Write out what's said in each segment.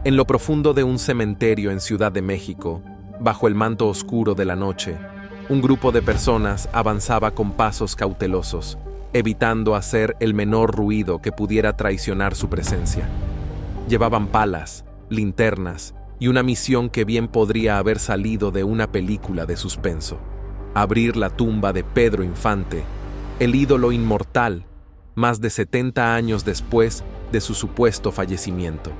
En lo profundo de un cementerio en Ciudad de México, bajo el manto oscuro de la noche, un grupo de personas avanzaba con pasos cautelosos, evitando hacer el menor ruido que pudiera traicionar su presencia. Llevaban palas, linternas y una misión que bien podría haber salido de una película de suspenso: abrir la tumba de Pedro Infante, el ídolo inmortal, más de 70 años después de su supuesto fallecimiento.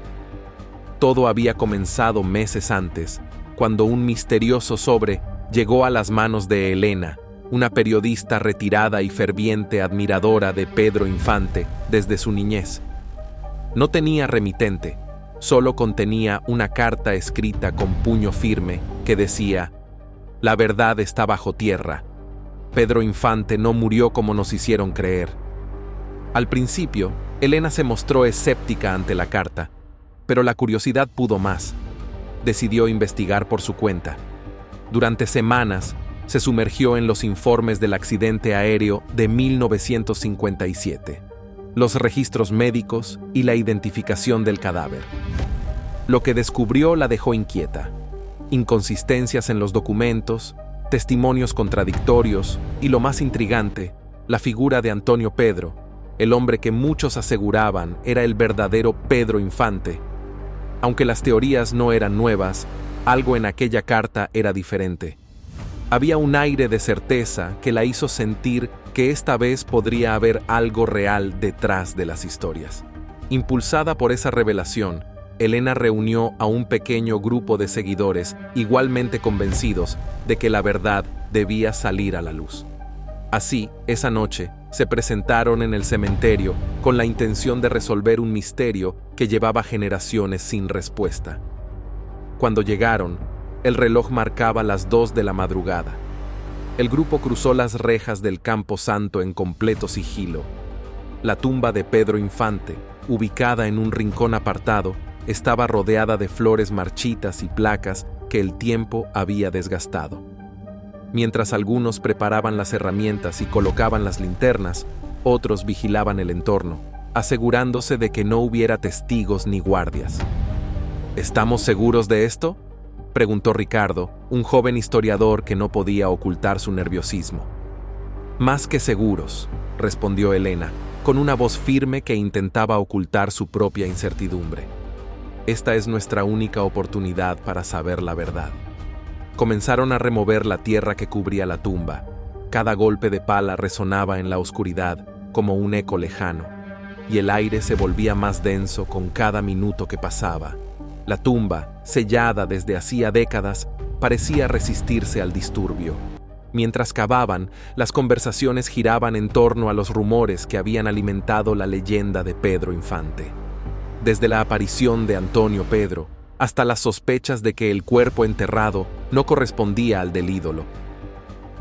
Todo había comenzado meses antes, cuando un misterioso sobre llegó a las manos de Elena, una periodista retirada y ferviente admiradora de Pedro Infante desde su niñez. No tenía remitente, solo contenía una carta escrita con puño firme que decía: «La verdad está bajo tierra. Pedro Infante no murió como nos hicieron creer». Al principio, Elena se mostró escéptica ante la carta, pero la curiosidad pudo más. Decidió investigar por su cuenta. Durante semanas, se sumergió en los informes del accidente aéreo de 1957, los registros médicos y la identificación del cadáver. Lo que descubrió la dejó inquieta: inconsistencias en los documentos, testimonios contradictorios y, lo más intrigante, la figura de Antonio Pedro, el hombre que muchos aseguraban era el verdadero Pedro Infante. Aunque las teorías no eran nuevas, algo en aquella carta era diferente. Había un aire de certeza que la hizo sentir que esta vez podría haber algo real detrás de las historias. Impulsada por esa revelación, Elena reunió a un pequeño grupo de seguidores igualmente convencidos de que la verdad debía salir a la luz. Así, esa noche, se presentaron en el cementerio con la intención de resolver un misterio que llevaba generaciones sin respuesta. Cuando llegaron, el reloj marcaba las 2 de la madrugada. El grupo cruzó las rejas del Campo Santo en completo sigilo. La tumba de Pedro Infante, ubicada en un rincón apartado, estaba rodeada de flores marchitas y placas que el tiempo había desgastado. Mientras algunos preparaban las herramientas y colocaban las linternas, otros vigilaban el entorno, asegurándose de que no hubiera testigos ni guardias. ¿Estamos seguros de esto?, preguntó Ricardo, un joven historiador que no podía ocultar su nerviosismo. «Más que seguros», respondió Elena, con una voz firme que intentaba ocultar su propia incertidumbre. «Esta es nuestra única oportunidad para saber la verdad». Comenzaron a remover la tierra que cubría la tumba. Cada golpe de pala resonaba en la oscuridad como un eco lejano, y el aire se volvía más denso con cada minuto que pasaba. La tumba, sellada desde hacía décadas, parecía resistirse al disturbio. Mientras cavaban, las conversaciones giraban en torno a los rumores que habían alimentado la leyenda de Pedro Infante. Desde la aparición de Antonio Pedro, hasta las sospechas de que el cuerpo enterrado no correspondía al del ídolo.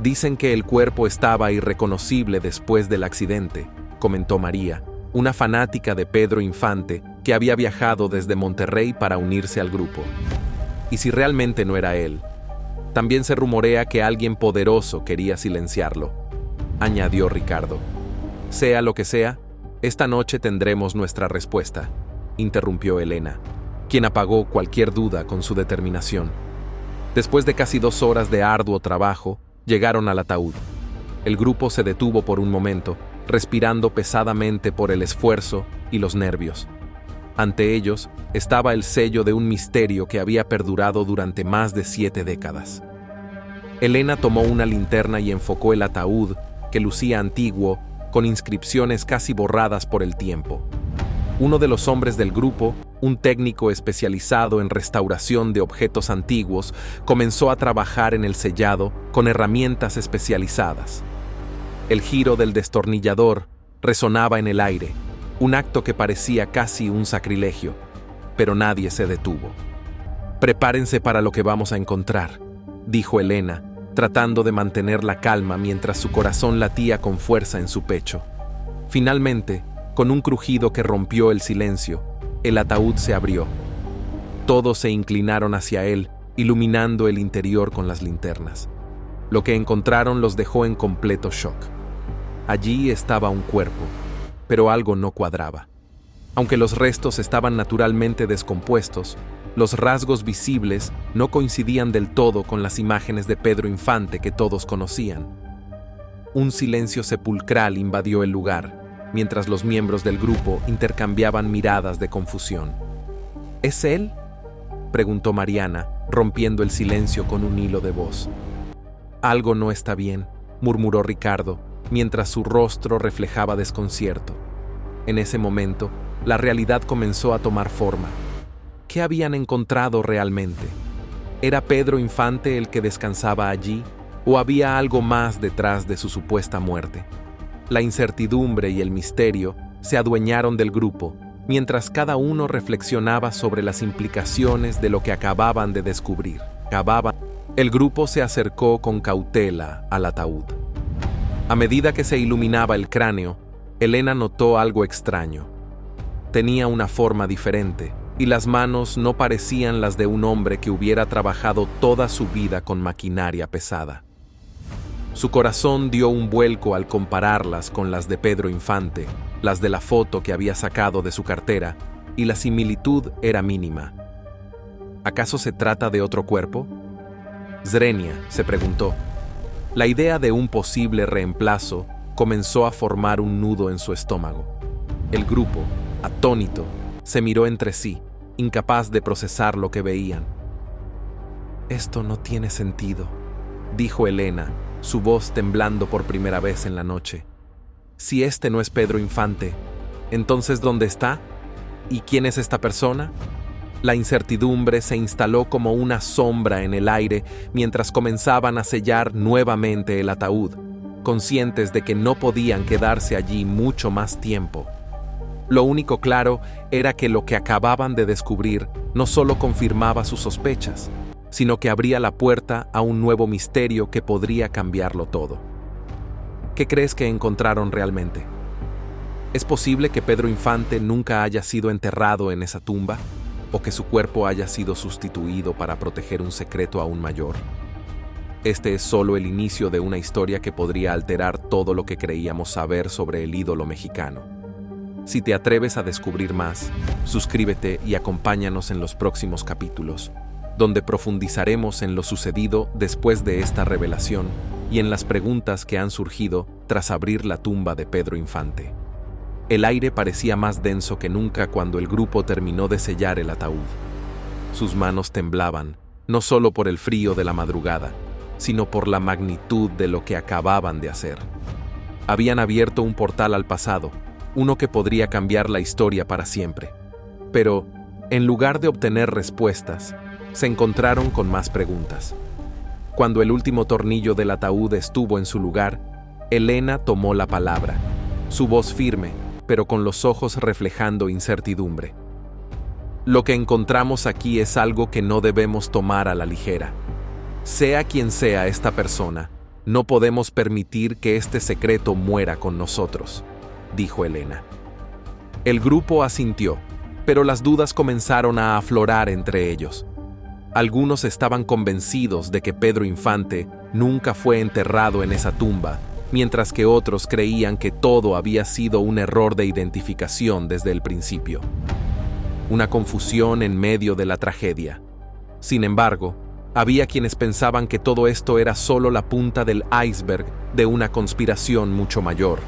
«Dicen que el cuerpo estaba irreconocible después del accidente», comentó María, una fanática de Pedro Infante que había viajado desde Monterrey para unirse al grupo. «¿Y si realmente no era él? También se rumorea que alguien poderoso quería silenciarlo», añadió Ricardo. «Sea lo que sea, esta noche tendremos nuestra respuesta», interrumpió Elena, quien apagó cualquier duda con su determinación. Después de casi 2 horas de arduo trabajo, llegaron al ataúd. El grupo se detuvo por un momento, respirando pesadamente por el esfuerzo y los nervios. Ante ellos estaba el sello de un misterio que había perdurado durante más de 7 décadas. Elena tomó una linterna y enfocó el ataúd, que lucía antiguo, con inscripciones casi borradas por el tiempo. Uno de los hombres del grupo, un técnico especializado en restauración de objetos antiguos, comenzó a trabajar en el sellado con herramientas especializadas. El giro del destornillador resonaba en el aire, un acto que parecía casi un sacrilegio, pero nadie se detuvo. «Prepárense para lo que vamos a encontrar», dijo Elena, tratando de mantener la calma mientras su corazón latía con fuerza en su pecho. Finalmente, con un crujido que rompió el silencio, el ataúd se abrió. Todos se inclinaron hacia él, iluminando el interior con las linternas. Lo que encontraron los dejó en completo shock. Allí estaba un cuerpo, pero algo no cuadraba. Aunque los restos estaban naturalmente descompuestos, Los rasgos visibles no coincidían del todo con las imágenes de Pedro Infante que todos conocían. Un silencio sepulcral invadió el lugar, mientras los miembros del grupo intercambiaban miradas de confusión. ¿Es él?, preguntó Mariana, rompiendo el silencio con un hilo de voz. Algo no está bien, murmuró Ricardo, mientras su rostro reflejaba desconcierto. En ese momento, la realidad comenzó a tomar forma. ¿Qué habían encontrado realmente? ¿Era Pedro Infante el que descansaba allí, o había algo más detrás de su supuesta muerte? La incertidumbre y el misterio se adueñaron del grupo, mientras cada uno reflexionaba sobre las implicaciones de lo que acababan de descubrir. El grupo se acercó con cautela al ataúd. A medida que se iluminaba el cráneo, Elena notó algo extraño. Tenía una forma diferente, y las manos no parecían las de un hombre que hubiera trabajado toda su vida con maquinaria pesada. Su corazón dio un vuelco al compararlas con las de Pedro Infante, las de la foto que había sacado de su cartera, y la similitud era mínima. ¿Acaso se trata de otro cuerpo? Zrenia se preguntó. La idea de un posible reemplazo comenzó a formar un nudo en su estómago. El grupo, atónito, se miró entre sí, incapaz de procesar lo que veían. «Esto no tiene sentido», dijo Elena, su voz temblando por primera vez en la noche. «Si este no es Pedro Infante, ¿entonces dónde está? ¿Y quién es esta persona?» La incertidumbre se instaló como una sombra en el aire mientras comenzaban a sellar nuevamente el ataúd, conscientes de que no podían quedarse allí mucho más tiempo. Lo único claro era que lo que acababan de descubrir no solo confirmaba sus sospechas, sino que abría la puerta a un nuevo misterio que podría cambiarlo todo. ¿Qué crees que encontraron realmente? ¿Es posible que Pedro Infante nunca haya sido enterrado en esa tumba, o que su cuerpo haya sido sustituido para proteger un secreto aún mayor? Este es solo el inicio de una historia que podría alterar todo lo que creíamos saber sobre el ídolo mexicano. Si te atreves a descubrir más, suscríbete y acompáñanos en los próximos capítulos, donde profundizaremos en lo sucedido después de esta revelación y en las preguntas que han surgido tras abrir la tumba de Pedro Infante. El aire parecía más denso que nunca cuando el grupo terminó de sellar el ataúd. Sus manos temblaban, no solo por el frío de la madrugada, sino por la magnitud de lo que acababan de hacer. Habían abierto un portal al pasado, uno que podría cambiar la historia para siempre. Pero, en lugar de obtener respuestas, se encontraron con más preguntas. Cuando el último tornillo del ataúd estuvo en su lugar, Elena tomó la palabra, su voz firme, pero con los ojos reflejando incertidumbre. Lo que encontramos aquí es algo que no debemos tomar a la ligera. Sea quien sea esta persona, no podemos permitir que este secreto muera con nosotros, dijo Elena. El grupo asintió, pero las dudas comenzaron a aflorar entre ellos. Algunos estaban convencidos de que Pedro Infante nunca fue enterrado en esa tumba, mientras que otros creían que todo había sido un error de identificación desde el principio. Una confusión en medio de la tragedia. Sin embargo, había quienes pensaban que todo esto era solo la punta del iceberg de una conspiración mucho mayor.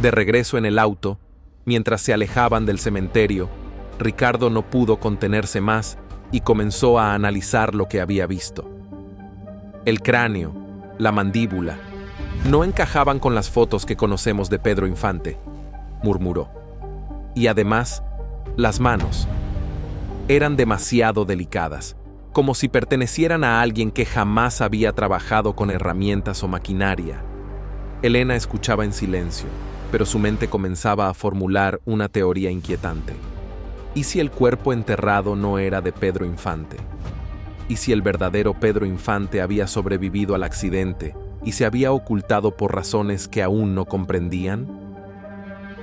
De regreso en el auto, mientras se alejaban del cementerio, Ricardo no pudo contenerse más y comenzó a analizar lo que había visto. El cráneo, la mandíbula, no encajaban con las fotos que conocemos de Pedro Infante, murmuró. Y además, las manos eran demasiado delicadas, como si pertenecieran a alguien que jamás había trabajado con herramientas o maquinaria. Elena escuchaba en silencio, pero su mente comenzaba a formular una teoría inquietante. ¿Y si el cuerpo enterrado no era de Pedro Infante? ¿Y si el verdadero Pedro Infante había sobrevivido al accidente y se había ocultado por razones que aún no comprendían?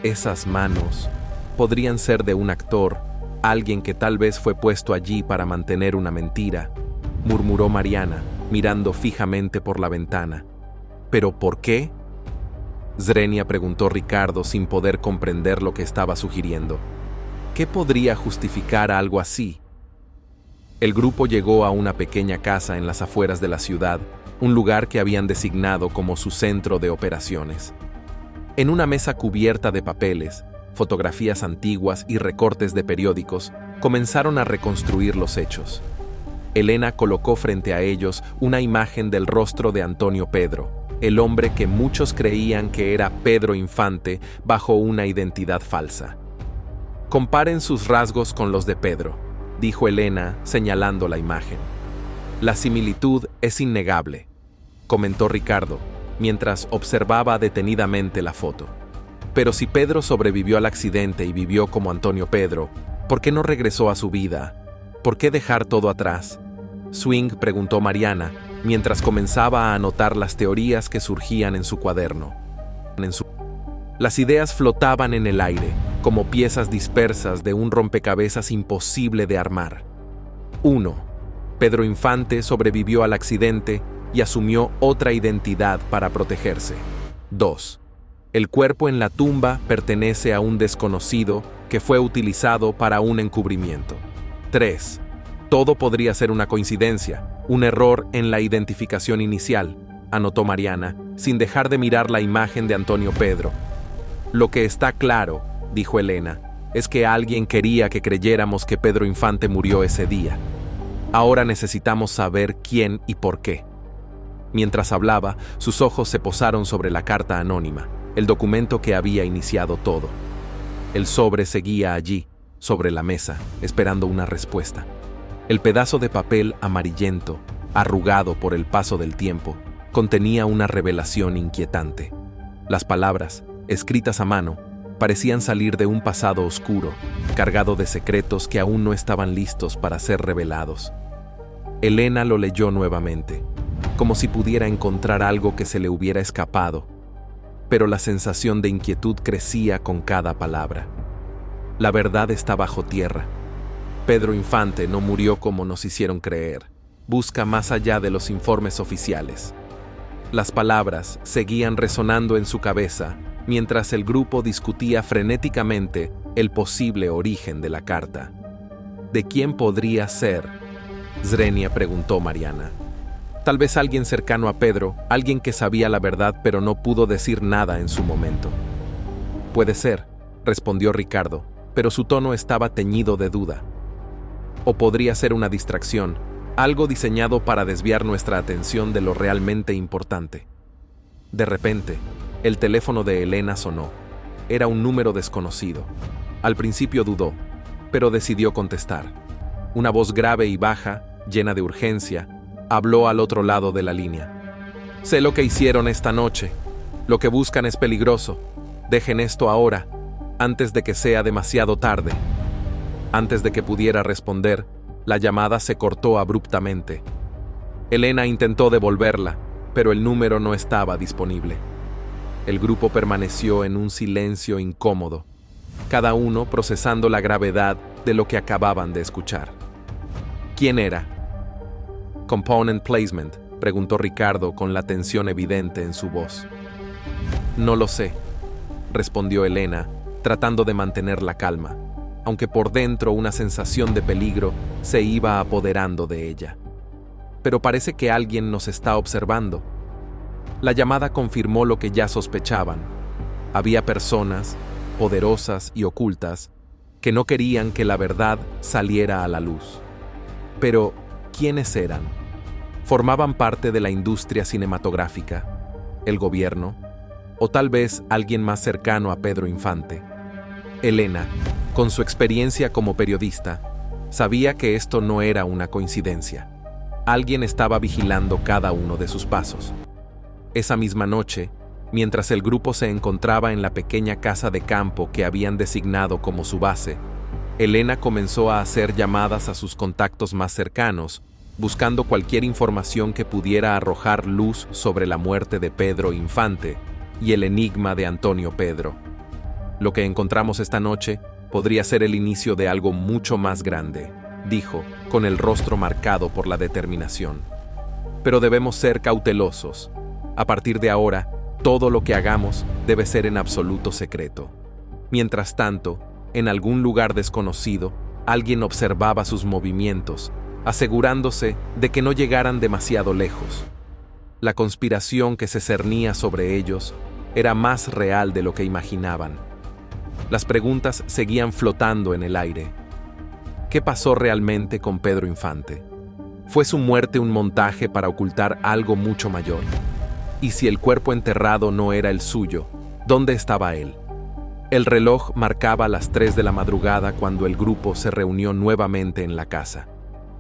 Esas manos podrían ser de un actor, alguien que tal vez fue puesto allí para mantener una mentira, murmuró Mariana, mirando fijamente por la ventana. ¿Pero por qué? Zrenia preguntó Ricardo sin poder comprender lo que estaba sugiriendo. ¿Qué podría justificar algo así? El grupo llegó a una pequeña casa en las afueras de la ciudad, un lugar que habían designado como su centro de operaciones. En una mesa cubierta de papeles, fotografías antiguas y recortes de periódicos, comenzaron a reconstruir los hechos. Elena colocó frente a ellos una imagen del rostro de Antonio Pedro, el hombre que muchos creían que era Pedro Infante bajo una identidad falsa. «Comparen sus rasgos con los de Pedro», dijo Elena, señalando la imagen. «La similitud es innegable», comentó Ricardo, mientras observaba detenidamente la foto. «Pero si Pedro sobrevivió al accidente y vivió como Antonio Pedro, ¿por qué no regresó a su vida? ¿Por qué dejar todo atrás?», Swing preguntó Mariana, mientras comenzaba a anotar las teorías que surgían en su cuaderno. Las ideas flotaban en el aire, como piezas dispersas de un rompecabezas imposible de armar. 1. Pedro Infante sobrevivió al accidente y asumió otra identidad para protegerse. 2. El cuerpo en la tumba pertenece a un desconocido que fue utilizado para un encubrimiento. 3. Todo podría ser una coincidencia, un error en la identificación inicial, anotó Mariana, sin dejar de mirar la imagen de Antonio Pedro. Lo que está claro, dijo Elena, es que alguien quería que creyéramos que Pedro Infante murió ese día. Ahora necesitamos saber quién y por qué. Mientras hablaba, sus ojos se posaron sobre la carta anónima, el documento que había iniciado todo. El sobre seguía allí, sobre la mesa, esperando una respuesta. El pedazo de papel amarillento, arrugado por el paso del tiempo, contenía una revelación inquietante. Las palabras, escritas a mano, parecían salir de un pasado oscuro, cargado de secretos que aún no estaban listos para ser revelados. Elena lo leyó nuevamente, como si pudiera encontrar algo que se le hubiera escapado, pero la sensación de inquietud crecía con cada palabra. La verdad está bajo tierra. Pedro Infante no murió como nos hicieron creer. Busca más allá de los informes oficiales. Las palabras seguían resonando en su cabeza mientras el grupo discutía frenéticamente el posible origen de la carta. ¿De quién podría ser?, Zrenia preguntó Mariana. Tal vez alguien cercano a Pedro, alguien que sabía la verdad pero no pudo decir nada en su momento. Puede ser, respondió Ricardo, pero su tono estaba teñido de duda. O podría ser una distracción, algo diseñado para desviar nuestra atención de lo realmente importante. De repente, el teléfono de Elena sonó. Era un número desconocido. Al principio dudó, pero decidió contestar. Una voz grave y baja, llena de urgencia, habló al otro lado de la línea. «Sé lo que hicieron esta noche. Lo que buscan es peligroso. Dejen esto ahora, antes de que sea demasiado tarde». Antes de que pudiera responder, la llamada se cortó abruptamente. Elena intentó devolverla, pero el número no estaba disponible. El grupo permaneció en un silencio incómodo, cada uno procesando la gravedad de lo que acababan de escuchar. ¿Quién era? «Component Placement», preguntó Ricardo con la tensión evidente en su voz. «No lo sé», respondió Elena, tratando de mantener la calma, aunque por dentro una sensación de peligro se iba apoderando de ella. «Pero parece que alguien nos está observando». La llamada confirmó lo que ya sospechaban. Había personas, poderosas y ocultas, que no querían que la verdad saliera a la luz. Pero, ¿quiénes eran? ¿Formaban parte de la industria cinematográfica, el gobierno, o tal vez alguien más cercano a Pedro Infante? Elena, con su experiencia como periodista, sabía que esto no era una coincidencia. Alguien estaba vigilando cada uno de sus pasos. Esa misma noche, mientras el grupo se encontraba en la pequeña casa de campo que habían designado como su base, Elena comenzó a hacer llamadas a sus contactos más cercanos, buscando cualquier información que pudiera arrojar luz sobre la muerte de Pedro Infante y el enigma de Antonio Pedro. «Lo que encontramos esta noche podría ser el inicio de algo mucho más grande», dijo, con el rostro marcado por la determinación. «Pero debemos ser cautelosos. A partir de ahora, todo lo que hagamos debe ser en absoluto secreto». Mientras tanto, en algún lugar desconocido, alguien observaba sus movimientos, asegurándose de que no llegaran demasiado lejos. La conspiración que se cernía sobre ellos era más real de lo que imaginaban. Las preguntas seguían flotando en el aire. ¿Qué pasó realmente con Pedro Infante? ¿Fue su muerte un montaje para ocultar algo mucho mayor? Y si el cuerpo enterrado no era el suyo, ¿dónde estaba él? El reloj marcaba las 3 de la madrugada cuando el grupo se reunió nuevamente en la casa.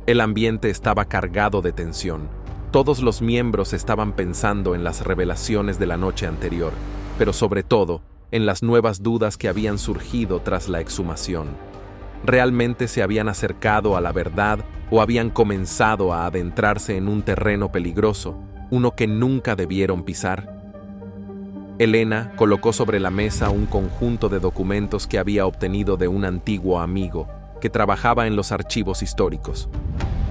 El ambiente estaba cargado de tensión. Todos los miembros estaban pensando en las revelaciones de la noche anterior, pero sobre todo, en las nuevas dudas que habían surgido tras la exhumación. ¿Realmente se habían acercado a la verdad o habían comenzado a adentrarse en un terreno peligroso, uno que nunca debieron pisar? Elena colocó sobre la mesa un conjunto de documentos que había obtenido de un antiguo amigo que trabajaba en los archivos históricos.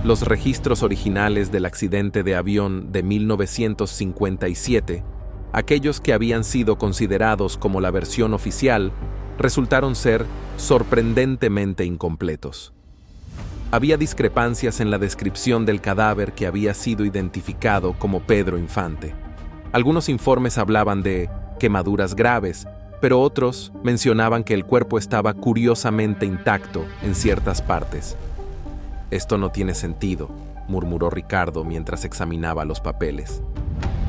Los registros originales del accidente de avión de 1957, aquellos que habían sido considerados como la versión oficial, resultaron ser sorprendentemente incompletos. Había discrepancias en la descripción del cadáver que había sido identificado como Pedro Infante. Algunos informes hablaban de quemaduras graves, pero otros mencionaban que el cuerpo estaba curiosamente intacto en ciertas partes. «Esto no tiene sentido», murmuró Ricardo mientras examinaba los papeles.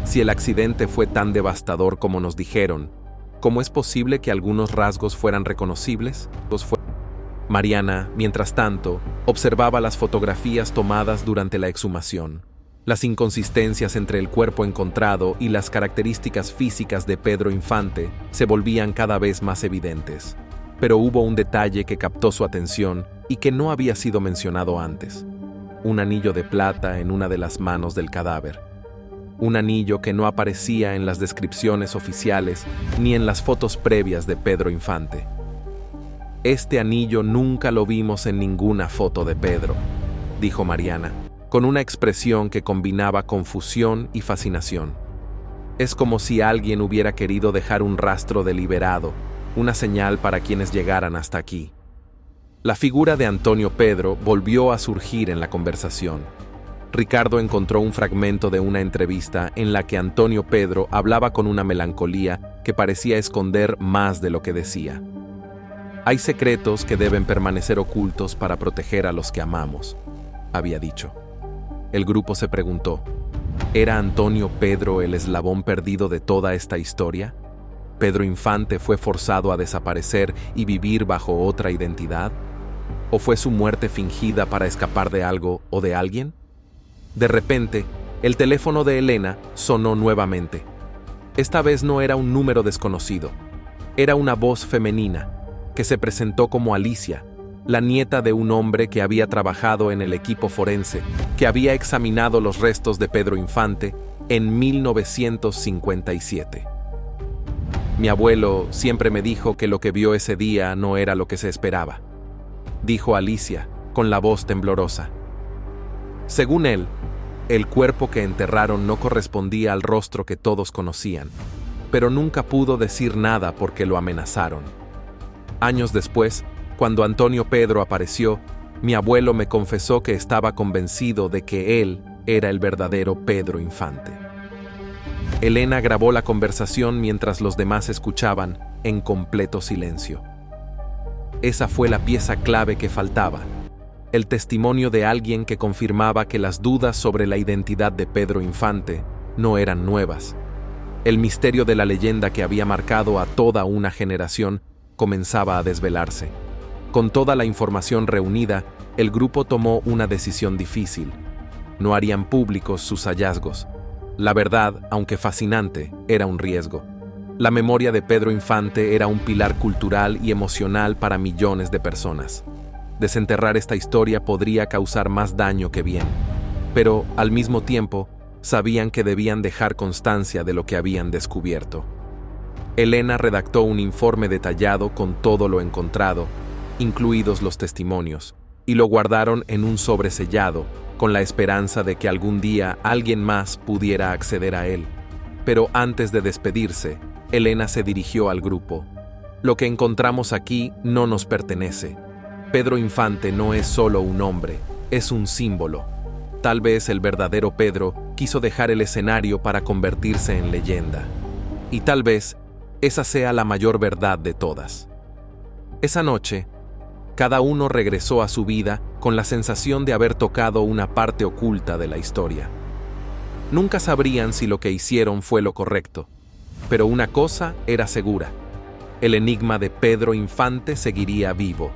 «Si el accidente fue tan devastador como nos dijeron, ¿cómo es posible que algunos rasgos fueran reconocibles?» Mariana, mientras tanto, observaba las fotografías tomadas durante la exhumación. Las inconsistencias entre el cuerpo encontrado y las características físicas de Pedro Infante se volvían cada vez más evidentes. Pero hubo un detalle que captó su atención y que no había sido mencionado antes: un anillo de plata en una de las manos del cadáver. Un anillo que no aparecía en las descripciones oficiales ni en las fotos previas de Pedro Infante. «Este anillo nunca lo vimos en ninguna foto de Pedro», dijo Mariana, con una expresión que combinaba confusión y fascinación. «Es como si alguien hubiera querido dejar un rastro deliberado, una señal para quienes llegaran hasta aquí». La figura de Antonio Pedro volvió a surgir en la conversación. Ricardo encontró un fragmento de una entrevista en la que Antonio Pedro hablaba con una melancolía que parecía esconder más de lo que decía. «Hay secretos que deben permanecer ocultos para proteger a los que amamos», había dicho. El grupo se preguntó, ¿era Antonio Pedro el eslabón perdido de toda esta historia? ¿Pedro Infante fue forzado a desaparecer y vivir bajo otra identidad? ¿O fue su muerte fingida para escapar de algo o de alguien? De repente, el teléfono de Elena sonó nuevamente. Esta vez no era un número desconocido. Era una voz femenina, que se presentó como Alicia, la nieta de un hombre que había trabajado en el equipo forense, que había examinado los restos de Pedro Infante en 1957. «Mi abuelo siempre me dijo que lo que vio ese día no era lo que se esperaba», dijo Alicia, con la voz temblorosa. Según él, el cuerpo que enterraron no correspondía al rostro que todos conocían, pero nunca pudo decir nada porque lo amenazaron. Años después, cuando Antonio Pedro apareció, mi abuelo me confesó que estaba convencido de que él era el verdadero Pedro Infante. Elena grabó la conversación mientras los demás escuchaban, en completo silencio. Esa fue la pieza clave que faltaba: el testimonio de alguien que confirmaba que las dudas sobre la identidad de Pedro Infante no eran nuevas. El misterio de la leyenda que había marcado a toda una generación comenzaba a desvelarse. Con toda la información reunida, el grupo tomó una decisión difícil. No harían públicos sus hallazgos. La verdad, aunque fascinante, era un riesgo. La memoria de Pedro Infante era un pilar cultural y emocional para millones de personas. Desenterrar esta historia podría causar más daño que bien, pero, al mismo tiempo, sabían que debían dejar constancia de lo que habían descubierto. Elena redactó un informe detallado con todo lo encontrado, incluidos los testimonios, y lo guardaron en un sobre sellado, con la esperanza de que algún día alguien más pudiera acceder a él. Pero antes de despedirse, Elena se dirigió al grupo. «Lo que encontramos aquí no nos pertenece. Pedro Infante no es solo un hombre, es un símbolo. Tal vez el verdadero Pedro quiso dejar el escenario para convertirse en leyenda. Y tal vez esa sea la mayor verdad de todas. Esa noche, cada uno regresó a su vida con la sensación de haber tocado una parte oculta de la historia. Nunca sabrían si lo que hicieron fue lo correcto, pero una cosa era segura: el enigma de Pedro Infante seguiría vivo.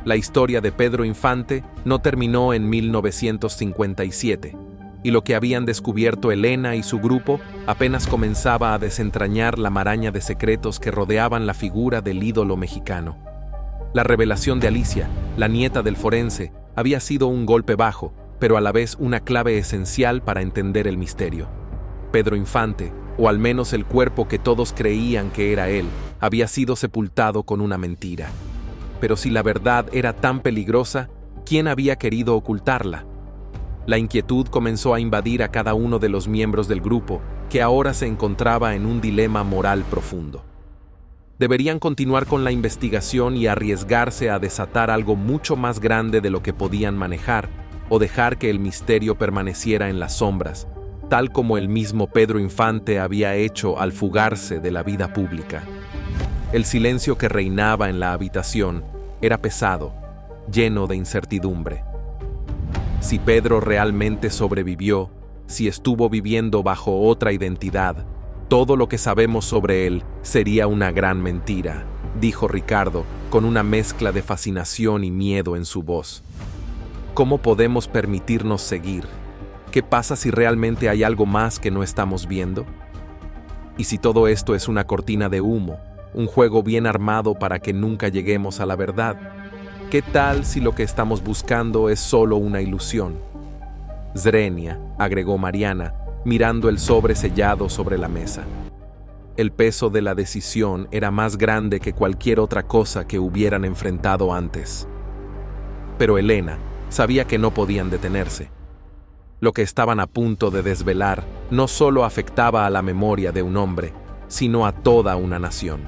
La historia de Pedro Infante no terminó en 1957, y lo que habían descubierto Elena y su grupo apenas comenzaba a desentrañar la maraña de secretos que rodeaban la figura del ídolo mexicano. La revelación de Alicia, la nieta del forense, había sido un golpe bajo, pero a la vez una clave esencial para entender el misterio. Pedro Infante, o al menos el cuerpo que todos creían que era él, había sido sepultado con una mentira. Pero si la verdad era tan peligrosa, ¿quién había querido ocultarla? La inquietud comenzó a invadir a cada uno de los miembros del grupo, que ahora se encontraba en un dilema moral profundo. Deberían continuar con la investigación y arriesgarse a desatar algo mucho más grande de lo que podían manejar, o dejar que el misterio permaneciera en las sombras, tal como el mismo Pedro Infante había hecho al fugarse de la vida pública. El silencio que reinaba en la habitación era pesado, lleno de incertidumbre. Si Pedro realmente sobrevivió, si estuvo viviendo bajo otra identidad, todo lo que sabemos sobre él sería una gran mentira, dijo Ricardo, con una mezcla de fascinación y miedo en su voz. ¿Cómo podemos permitirnos seguir? ¿Qué pasa si realmente hay algo más que no estamos viendo? ¿Y si todo esto es una cortina de humo, un juego bien armado para que nunca lleguemos a la verdad? ¿Qué tal si lo que estamos buscando es solo una ilusión? Zrenia, agregó Mariana, mirando el sobre sellado sobre la mesa. El peso de la decisión era más grande que cualquier otra cosa que hubieran enfrentado antes. Pero Elena sabía que no podían detenerse. Lo que estaban a punto de desvelar no solo afectaba a la memoria de un hombre, sino a toda una nación.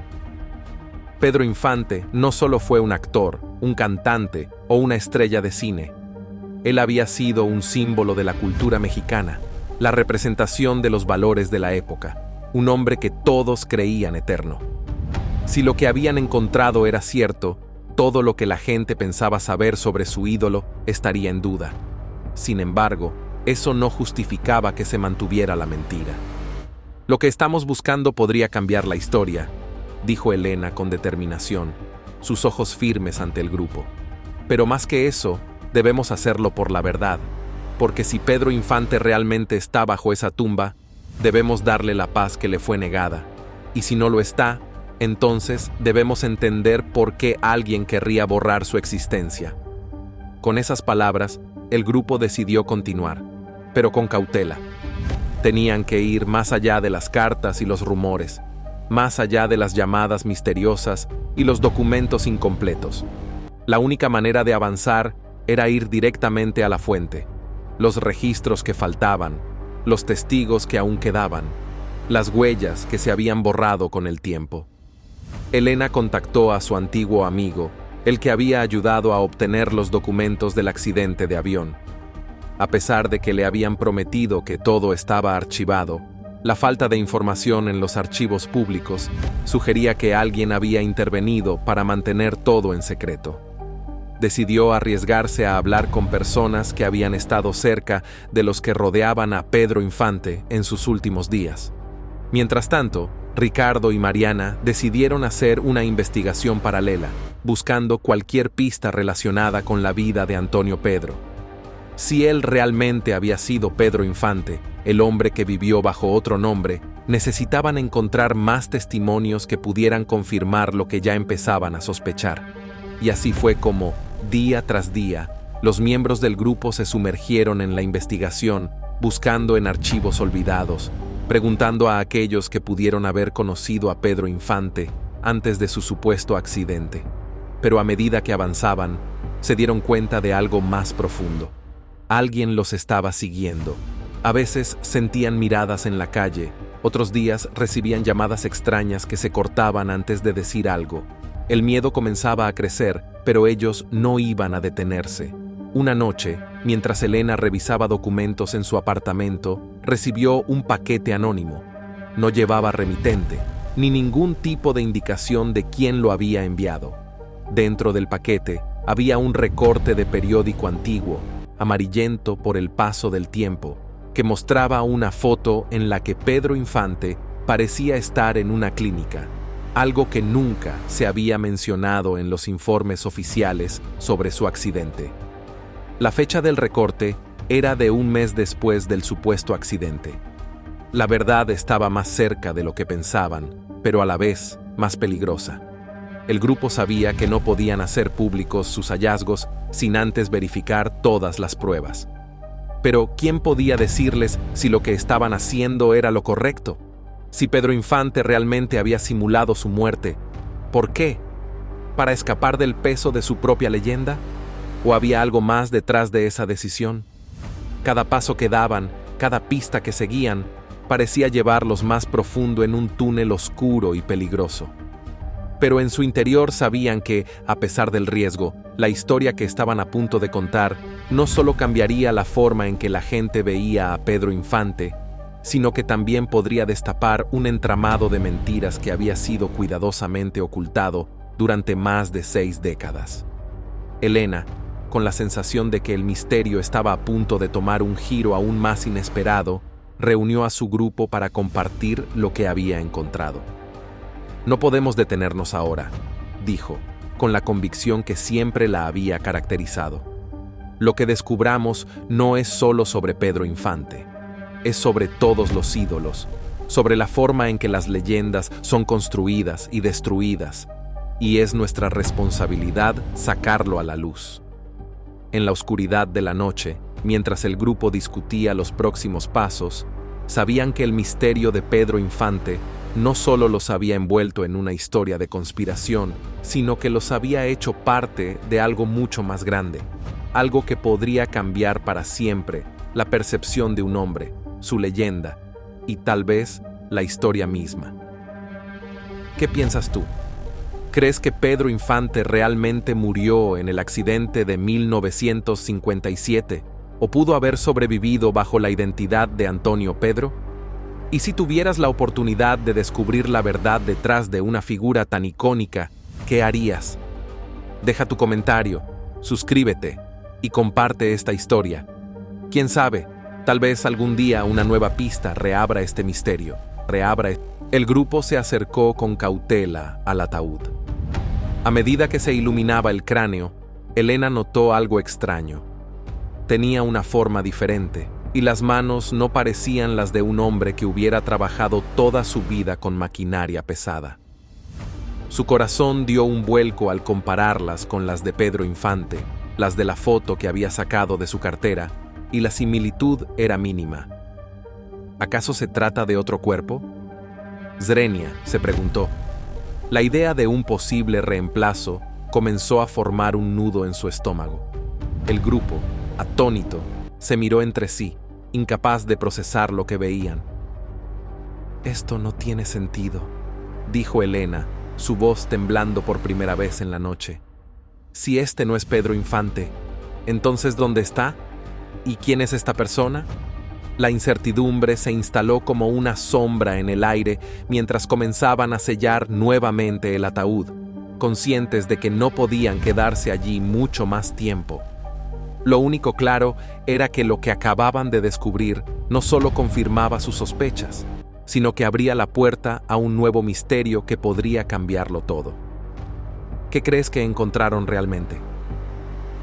Pedro Infante no solo fue un actor, un cantante o una estrella de cine. Él había sido un símbolo de la cultura mexicana, la representación de los valores de la época, un hombre que todos creían eterno. Si lo que habían encontrado era cierto, todo lo que la gente pensaba saber sobre su ídolo estaría en duda. Sin embargo, eso no justificaba que se mantuviera la mentira. Lo que estamos buscando podría cambiar la historia, dijo Elena con determinación, sus ojos firmes ante el grupo. Pero más que eso, debemos hacerlo por la verdad, porque si Pedro Infante realmente está bajo esa tumba, debemos darle la paz que le fue negada, y si no lo está, entonces debemos entender por qué alguien querría borrar su existencia. Con esas palabras, el grupo decidió continuar, pero con cautela. Tenían que ir más allá de las cartas y los rumores, más allá de las llamadas misteriosas y los documentos incompletos. La única manera de avanzar era ir directamente a la fuente, los registros que faltaban, los testigos que aún quedaban, las huellas que se habían borrado con el tiempo. Elena contactó a su antiguo amigo, el que había ayudado a obtener los documentos del accidente de avión. A pesar de que le habían prometido que todo estaba archivado, la falta de información en los archivos públicos sugería que alguien había intervenido para mantener todo en secreto. Decidió arriesgarse a hablar con personas que habían estado cerca de los que rodeaban a Pedro Infante en sus últimos días. Mientras tanto, Ricardo y Mariana decidieron hacer una investigación paralela, buscando cualquier pista relacionada con la vida de Antonio Pedro. Si él realmente había sido Pedro Infante, el hombre que vivió bajo otro nombre, necesitaban encontrar más testimonios que pudieran confirmar lo que ya empezaban a sospechar. Y así fue como, día tras día, los miembros del grupo se sumergieron en la investigación, buscando en archivos olvidados, preguntando a aquellos que pudieron haber conocido a Pedro Infante antes de su supuesto accidente. Pero a medida que avanzaban, se dieron cuenta de algo más profundo. Alguien los estaba siguiendo. A veces sentían miradas en la calle, otros días recibían llamadas extrañas que se cortaban antes de decir algo. El miedo comenzaba a crecer, pero ellos no iban a detenerse. Una noche, mientras Elena revisaba documentos en su apartamento, recibió un paquete anónimo. No llevaba remitente, ni ningún tipo de indicación de quién lo había enviado. Dentro del paquete había un recorte de periódico antiguo, amarillento por el paso del tiempo, que mostraba una foto en la que Pedro Infante parecía estar en una clínica, algo que nunca se había mencionado en los informes oficiales sobre su accidente. La fecha del recorte era de un mes después del supuesto accidente. La verdad estaba más cerca de lo que pensaban, pero a la vez más peligrosa. El grupo sabía que no podían hacer públicos sus hallazgos sin antes verificar todas las pruebas. Pero ¿quién podía decirles si lo que estaban haciendo era lo correcto? Si Pedro Infante realmente había simulado su muerte, ¿por qué? ¿Para escapar del peso de su propia leyenda? ¿O había algo más detrás de esa decisión? Cada paso que daban, cada pista que seguían, parecía llevarlos más profundo en un túnel oscuro y peligroso. Pero en su interior sabían que, a pesar del riesgo, la historia que estaban a punto de contar no solo cambiaría la forma en que la gente veía a Pedro Infante, sino que también podría destapar un entramado de mentiras que había sido cuidadosamente ocultado durante más de 6 décadas. Elena, con la sensación de que el misterio estaba a punto de tomar un giro aún más inesperado, reunió a su grupo para compartir lo que había encontrado. No podemos detenernos ahora, dijo, con la convicción que siempre la había caracterizado. Lo que descubramos no es solo sobre Pedro Infante, es sobre todos los ídolos, sobre la forma en que las leyendas son construidas y destruidas, y es nuestra responsabilidad sacarlo a la luz. En la oscuridad de la noche, mientras el grupo discutía los próximos pasos, sabían que el misterio de Pedro Infante no solo los había envuelto en una historia de conspiración, sino que los había hecho parte de algo mucho más grande, algo que podría cambiar para siempre la percepción de un hombre, su leyenda y tal vez la historia misma. ¿Qué piensas tú? ¿Crees que Pedro Infante realmente murió en el accidente de 1957 o pudo haber sobrevivido bajo la identidad de Antonio Pedro? ¿Y si tuvieras la oportunidad de descubrir la verdad detrás de una figura tan icónica, qué harías? Deja tu comentario, suscríbete y comparte esta historia. ¿Quién sabe? Tal vez algún día una nueva pista reabra este misterio. El grupo se acercó con cautela al ataúd. A medida que se iluminaba el cráneo, Elena notó algo extraño. Tenía una forma diferente, y las manos no parecían las de un hombre que hubiera trabajado toda su vida con maquinaria pesada. Su corazón dio un vuelco al compararlas con las de Pedro Infante, las de la foto que había sacado de su cartera, y la similitud era mínima. ¿Acaso se trata de otro cuerpo? Zrenia se preguntó. La idea de un posible reemplazo comenzó a formar un nudo en su estómago. El grupo, atónito, se miró entre sí, incapaz de procesar lo que veían. «Esto no tiene sentido», dijo Elena, su voz temblando por primera vez en la noche. «Si este no es Pedro Infante, ¿entonces dónde está? ¿Y quién es esta persona?» La incertidumbre se instaló como una sombra en el aire mientras comenzaban a sellar nuevamente el ataúd, conscientes de que no podían quedarse allí mucho más tiempo. Lo único claro era que lo que acababan de descubrir no solo confirmaba sus sospechas, sino que abría la puerta a un nuevo misterio que podría cambiarlo todo. ¿Qué crees que encontraron realmente?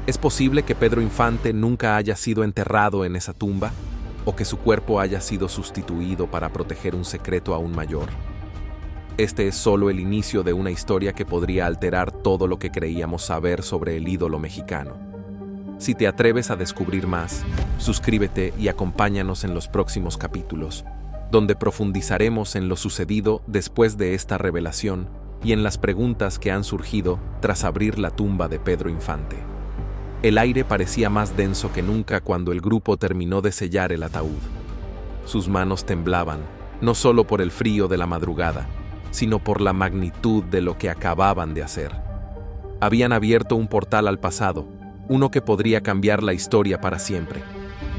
¿Es posible que Pedro Infante nunca haya sido enterrado en esa tumba? ¿O que su cuerpo haya sido sustituido para proteger un secreto aún mayor? Este es solo el inicio de una historia que podría alterar todo lo que creíamos saber sobre el ídolo mexicano. Si te atreves a descubrir más, suscríbete y acompáñanos en los próximos capítulos, donde profundizaremos en lo sucedido después de esta revelación y en las preguntas que han surgido tras abrir la tumba de Pedro Infante. El aire parecía más denso que nunca cuando el grupo terminó de sellar el ataúd. Sus manos temblaban, no solo por el frío de la madrugada, sino por la magnitud de lo que acababan de hacer. Habían abierto un portal al pasado, uno que podría cambiar la historia para siempre.